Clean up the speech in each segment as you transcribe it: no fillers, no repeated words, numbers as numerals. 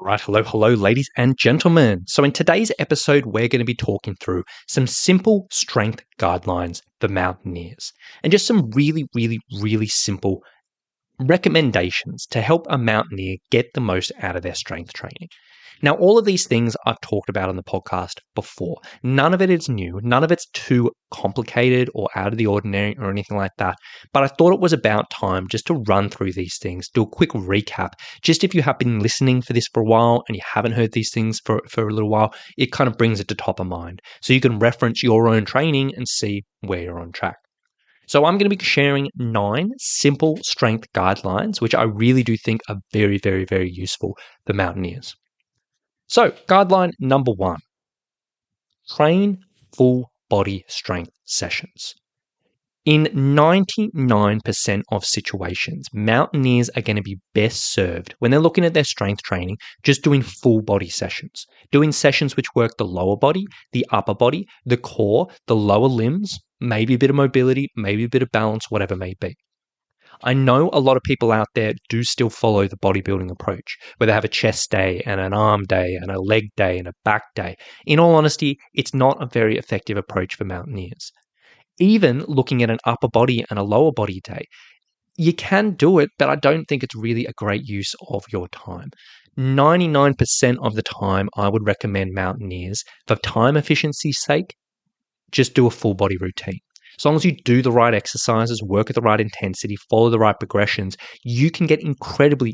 Right, hello, ladies and gentlemen. So, in today's episode, we're going to be talking through some simple strength guidelines for mountaineers and just some really simple recommendations to help a mountaineer get the most out of their strength training. Now, all of these things I've talked about on the podcast before. None of it is new. None of it's too complicated or out of the ordinary or anything like that. But I thought it was about time just to run through these things, do a quick recap. Just if you have been listening for this for a while and you haven't heard these things for a little while, it kind of brings it to top of mind. So you can reference your own training and see where you're on track. So I'm going to be sharing 9 simple strength guidelines, which I really do think are very useful for mountaineers. So, guideline number 1, train full body strength sessions. In 99% of situations, mountaineers are going to be best served when they're looking at their strength training, just doing full body sessions, doing sessions which work the lower body, the upper body, the core, the lower limbs, maybe a bit of mobility, maybe a bit of balance, whatever it may be. I know a lot of people out there do still follow the bodybuilding approach, where they have a chest day and an arm day and a leg day and a back day. In all honesty, it's not a very effective approach for mountaineers. Even looking at an upper body and a lower body day, you can do it, but I don't think it's really a great use of your time. 99% of the time, I would recommend mountaineers, for time efficiency's sake, just do a full body routine. As long as you do the right exercises, work at the right intensity, follow the right progressions, you can get incredibly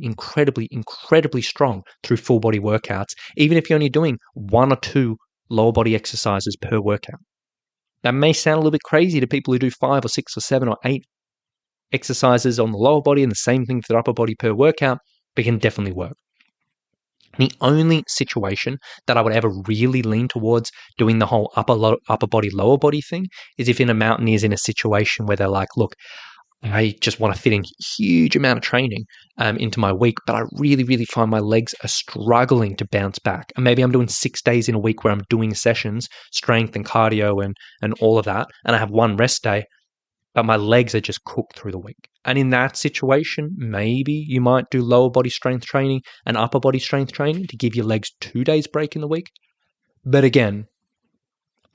strong through full body workouts, even if you're only doing 1 or 2 lower body exercises per workout. That may sound a little bit crazy to people who do 5 or 6 or 7 or 8 exercises on the lower body and the same thing for the upper body per workout, but it can definitely work. The only situation that I would ever really lean towards doing the whole upper body, lower body thing is if a mountaineer's in a situation where they're like, look, I just want to fit in a huge amount of training into my week, but I really find my legs are struggling to bounce back. And maybe I'm doing 6 days in a week where I'm doing sessions, strength and cardio and all of that, and I have 1 rest day, but my legs are just cooked through the week. And in that situation, maybe you might do lower body strength training and upper body strength training to give your legs 2 days break in the week. But again,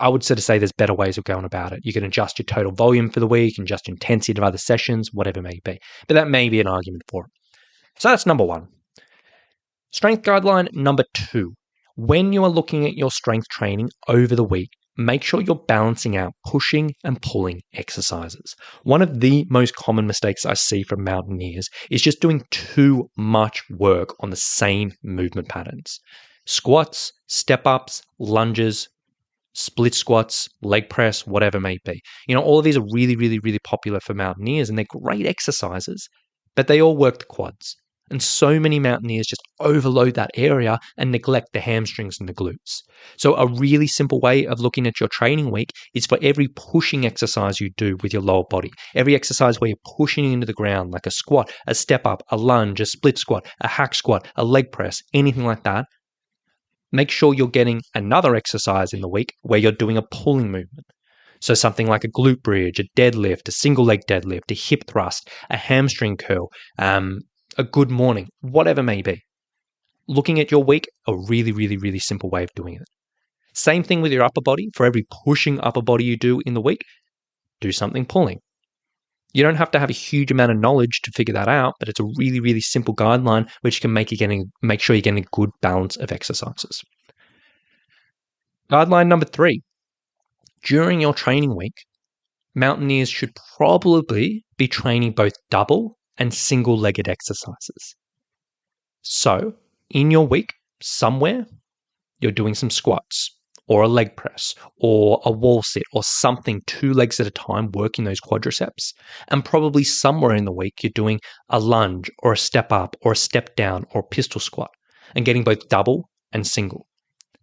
I would sort of say there's better ways of going about it. You can adjust your total volume for the week, adjust intensity of other sessions, whatever it may be. But that may be an argument for it. So that's number 1. Strength guideline number 2. When you are looking at your strength training over the week, make sure you're balancing out pushing and pulling exercises. One of the most common mistakes I see from mountaineers is just doing too much work on the same movement patterns. Squats, step-ups, lunges, split squats, leg press, whatever it may be. All of these are really popular for mountaineers, and they're great exercises, but they all work the quads. And so many mountaineers just overload that area and neglect the hamstrings and the glutes. So a really simple way of looking at your training week is for every pushing exercise you do with your lower body, every exercise where you're pushing into the ground, like a squat, a step up, a lunge, a split squat, a hack squat, a leg press, anything like that, make sure you're getting another exercise in the week where you're doing a pulling movement. So something like a glute bridge, a deadlift, a single leg deadlift, a hip thrust, a hamstring curl, a good morning, whatever it may be. Looking at your week, a really simple way of doing it. Same thing with your upper body. For every pushing upper body you do in the week, do something pulling. You don't have to have a huge amount of knowledge to figure that out, but it's a really simple guideline which can make sure you're getting a good balance of exercises. Guideline number 3. During your training week, mountaineers should probably be training both double and single-legged exercises. So, in your week, somewhere, you're doing some squats, or a leg press, or a wall sit, or something 2 legs at a time, working those quadriceps. And probably somewhere in the week, you're doing a lunge, or a step up, or a step down, or a pistol squat, and getting both double and single.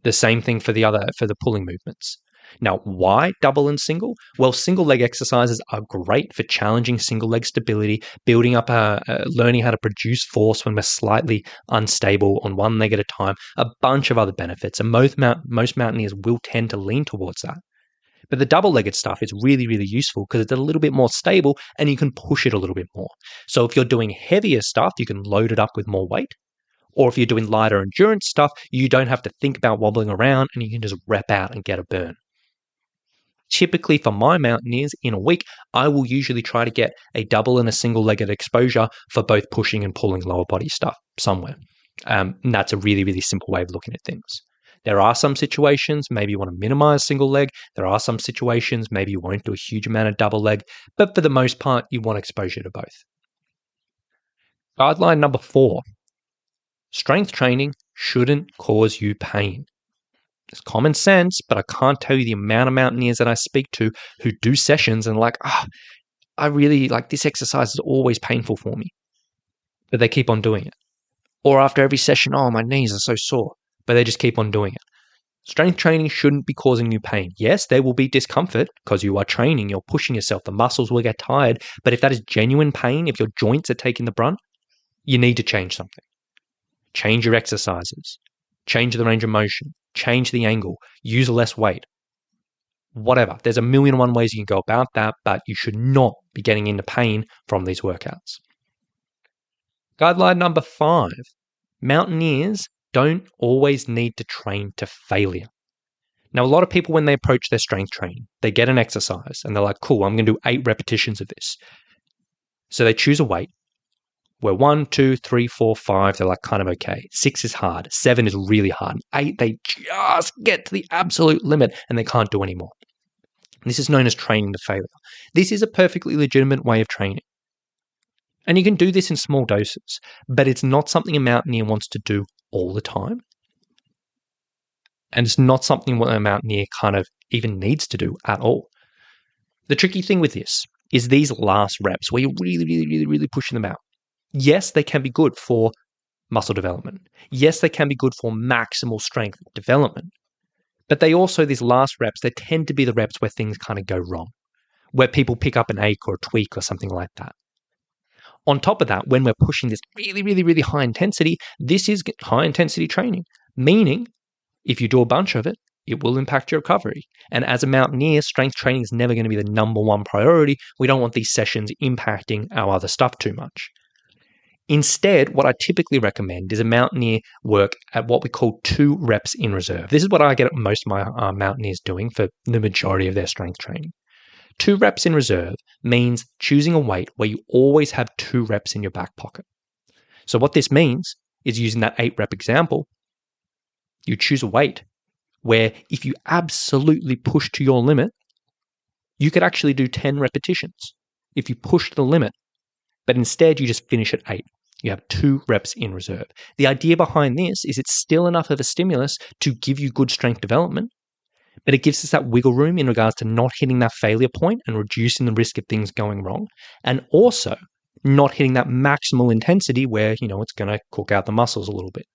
The same thing for the pulling movements. Now, why double and single? Well, single leg exercises are great for challenging single leg stability, building up learning how to produce force when we're slightly unstable on 1 leg at a time, a bunch of other benefits. And most mountaineers will tend to lean towards that. But the double-legged stuff is really useful because it's a little bit more stable and you can push it a little bit more. So if you're doing heavier stuff, you can load it up with more weight. Or if you're doing lighter endurance stuff, you don't have to think about wobbling around and you can just rep out and get a burn. Typically for my mountaineers in a week, I will usually try to get a double and a single legged exposure for both pushing and pulling lower body stuff somewhere. And that's a really, really simple way of looking at things. There are some situations, maybe you want to minimize single leg. There are some situations, maybe you won't do a huge amount of double leg, but for the most part, you want exposure to both. Guideline number 4, strength training shouldn't cause you pain. It's common sense, but I can't tell you the amount of mountaineers that I speak to who do sessions and I really this exercise is always painful for me, but they keep on doing it. Or after every session, my knees are so sore, but they just keep on doing it. Strength training shouldn't be causing you pain. Yes, there will be discomfort because you are training, you're pushing yourself, the muscles will get tired, but if that is genuine pain, if your joints are taking the brunt, you need to change something. Change your exercises, change the range of motion, change the angle, use less weight, whatever. There's a million and one ways you can go about that, but you should not be getting into pain from these workouts. Guideline number 5, mountaineers don't always need to train to failure. Now, a lot of people, when they approach their strength training, they get an exercise and they're like, cool, I'm going to do 8 repetitions of this. So they choose a weight where 1, 2, 3, 4, 5, they're kind of okay. 6 is hard. 7 is really hard. 8, they just get to the absolute limit and they can't do any more. This is known as training to failure. This is a perfectly legitimate way of training. And you can do this in small doses, but it's not something a mountaineer wants to do all the time. And it's not something a mountaineer kind of even needs to do at all. The tricky thing with this is these last reps where you're really, really, really, really pushing them out. Yes, they can be good for muscle development. Yes, they can be good for maximal strength development. But these last reps, they tend to be the reps where things kind of go wrong, where people pick up an ache or a tweak or something like that. On top of that, when we're pushing this really, really, really high intensity, this is high intensity training, meaning if you do a bunch of it, it will impact your recovery. And as a mountaineer, strength training is never going to be the number one priority. We don't want these sessions impacting our other stuff too much. Instead, what I typically recommend is a mountaineer work at what we call 2 reps in reserve. This is what I get most of my mountaineers doing for the majority of their strength training. 2 reps in reserve means choosing a weight where you always have 2 reps in your back pocket. So what this means is, using that 8 rep example, you choose a weight where if you absolutely push to your limit, you could actually do 10 repetitions if you push to the limit, but instead you just finish at 8. You have 2 reps in reserve. The idea behind this is it's still enough of a stimulus to give you good strength development, but it gives us that wiggle room in regards to not hitting that failure point and reducing the risk of things going wrong, and also not hitting that maximal intensity where, it's going to cook out the muscles a little bit.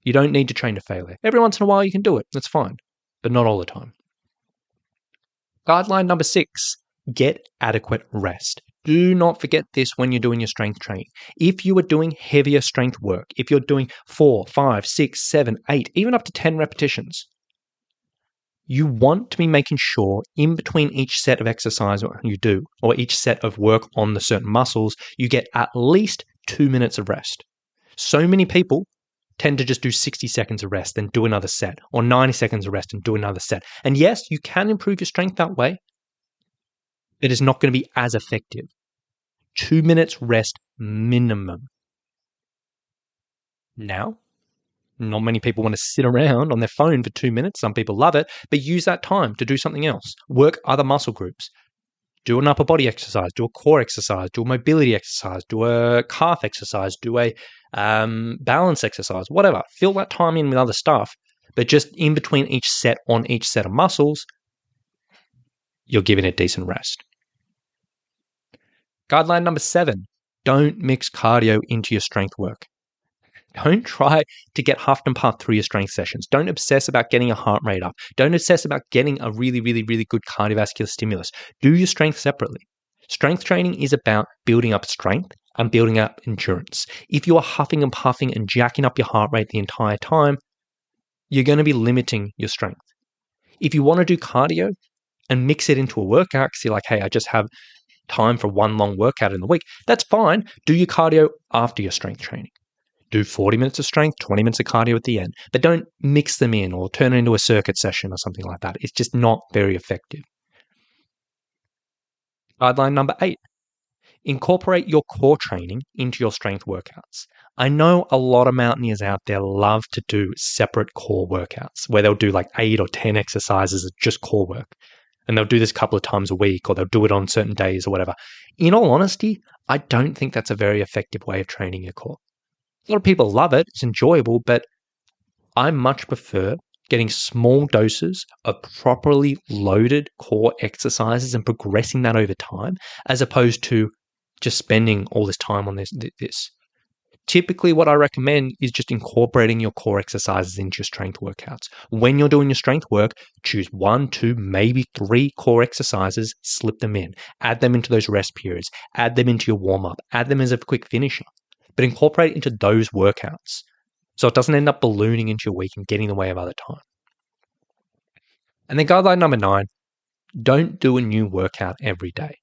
You don't need to train to failure. Every once in a while you can do it. That's fine, but not all the time. Guideline number 6, get adequate rest. Do not forget this when you're doing your strength training. If you are doing heavier strength work, if you're doing 4, 5, 6, 7, 8, even up to 10 repetitions, you want to be making sure in between each set of exercise you do, or each set of work on the certain muscles, you get at least 2 minutes of rest. So many people tend to just do 60 seconds of rest, then do another set, or 90 seconds of rest and do another set. And yes, you can improve your strength that way. It is not going to be as effective. 2 minutes rest minimum. Now, not many people want to sit around on their phone for 2 minutes. Some people love it, but use that time to do something else. Work other muscle groups. Do an upper body exercise, do a core exercise, do a mobility exercise, do a calf exercise, do a balance exercise, whatever. Fill that time in with other stuff, but just in between each set on each set of muscles, you're giving it decent rest. Guideline number 7, don't mix cardio into your strength work. Don't try to get huffed and puffed through your strength sessions. Don't obsess about getting a heart rate up. Don't obsess about getting a really, really, really good cardiovascular stimulus. Do your strength separately. Strength training is about building up strength and building up endurance. If you are huffing and puffing and jacking up your heart rate the entire time, you're going to be limiting your strength. If you want to do cardio and mix it into a workout, because you're like, hey, I just have time for one long workout in the week, that's fine. Do your cardio after your strength training. Do 40 minutes of strength, 20 minutes of cardio at the end, but don't mix them in or turn it into a circuit session or something like that. It's just not very effective. Guideline number 8, incorporate your core training into your strength workouts. I know a lot of mountaineers out there love to do separate core workouts where they'll do like 8 or 10 exercises of just core work. And they'll do this a couple of times a week or they'll do it on certain days or whatever. In all honesty, I don't think that's a very effective way of training your core. A lot of people love it. It's enjoyable, but I much prefer getting small doses of properly loaded core exercises and progressing that over time as opposed to just spending all this time on this. Typically, what I recommend is just incorporating your core exercises into your strength workouts. When you're doing your strength work, choose 1, 2, maybe 3 core exercises, slip them in, add them into those rest periods, add them into your warm-up, add them as a quick finisher, but incorporate it into those workouts so it doesn't end up ballooning into your week and getting in the way of other time. And then guideline number 9, don't do a new workout every day.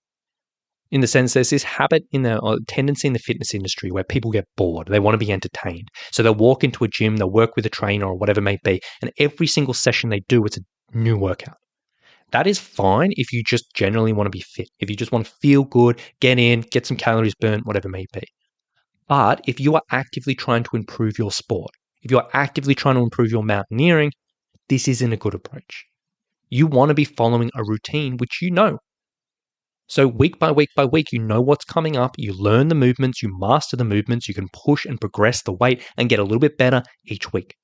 In the sense, there's this habit or tendency in the fitness industry where people get bored. They want to be entertained. So they'll walk into a gym, they'll work with a trainer or whatever it may be, and every single session they do, it's a new workout. That is fine if you just generally want to be fit. If you just want to feel good, get in, get some calories burnt, whatever it may be. But if you are actively trying to improve your sport, if you are actively trying to improve your mountaineering, this isn't a good approach. You want to be following a routine which you know. So week by week by week, you know what's coming up, you learn the movements, you master the movements, you can push and progress the weight and get a little bit better each week.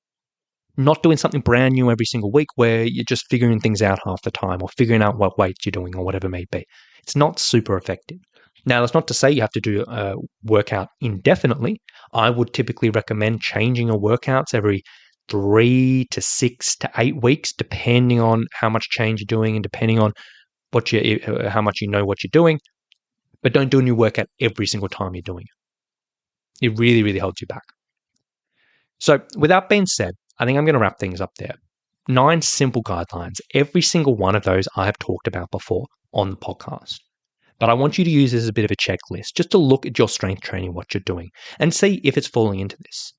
Not doing something brand new every single week where you're just figuring things out half the time or figuring out what weights you're doing or whatever it may be. It's not super effective. Now, that's not to say you have to do a workout indefinitely. I would typically recommend changing your workouts every 3 to 6 to 8 weeks, depending on how much change you're doing and depending on how much you know what you're doing, but don't do a new workout every single time you're doing it. It really, really holds you back. So with that being said, I think I'm going to wrap things up there. 9 simple guidelines. Every single one of those I have talked about before on the podcast. But I want you to use this as a bit of a checklist, just to look at your strength training, what you're doing, and see if it's falling into this.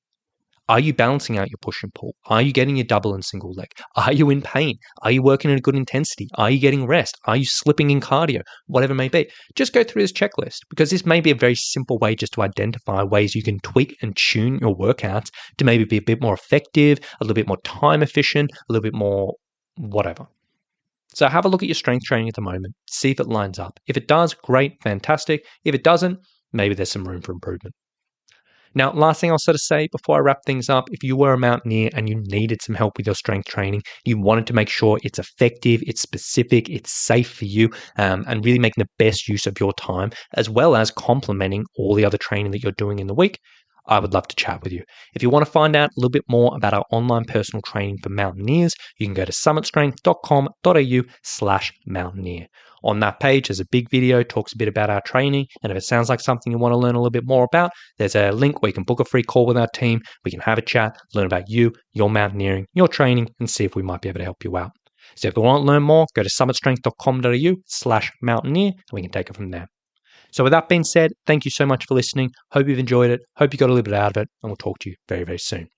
Are you balancing out your push and pull? Are you getting your double and single leg? Are you in pain? Are you working at a good intensity? Are you getting rest? Are you slipping in cardio? Whatever it may be. Just go through this checklist because this may be a very simple way just to identify ways you can tweak and tune your workouts to maybe be a bit more effective, a little bit more time efficient, a little bit more whatever. So have a look at your strength training at the moment. See if it lines up. If it does, great, fantastic. If it doesn't, maybe there's some room for improvement. Now, last thing I'll sort of say before I wrap things up, if you were a mountaineer and you needed some help with your strength training, you wanted to make sure it's effective, it's specific, it's safe for you, and really making the best use of your time, as well as complementing all the other training that you're doing in the week, I would love to chat with you. If you want to find out a little bit more about our online personal training for mountaineers, you can go to summitstrength.com.au/mountaineer. On that page, there's a big video, talks a bit about our training, and if it sounds like something you want to learn a little bit more about, there's a link where you can book a free call with our team. We can have a chat, learn about you, your mountaineering, your training, and see if we might be able to help you out. So if you want to learn more, go to summitstrength.com.au/mountaineer, and we can take it from there. So with that being said, thank you so much for listening. Hope you've enjoyed it. Hope you got a little bit out of it, and we'll talk to you very, very soon.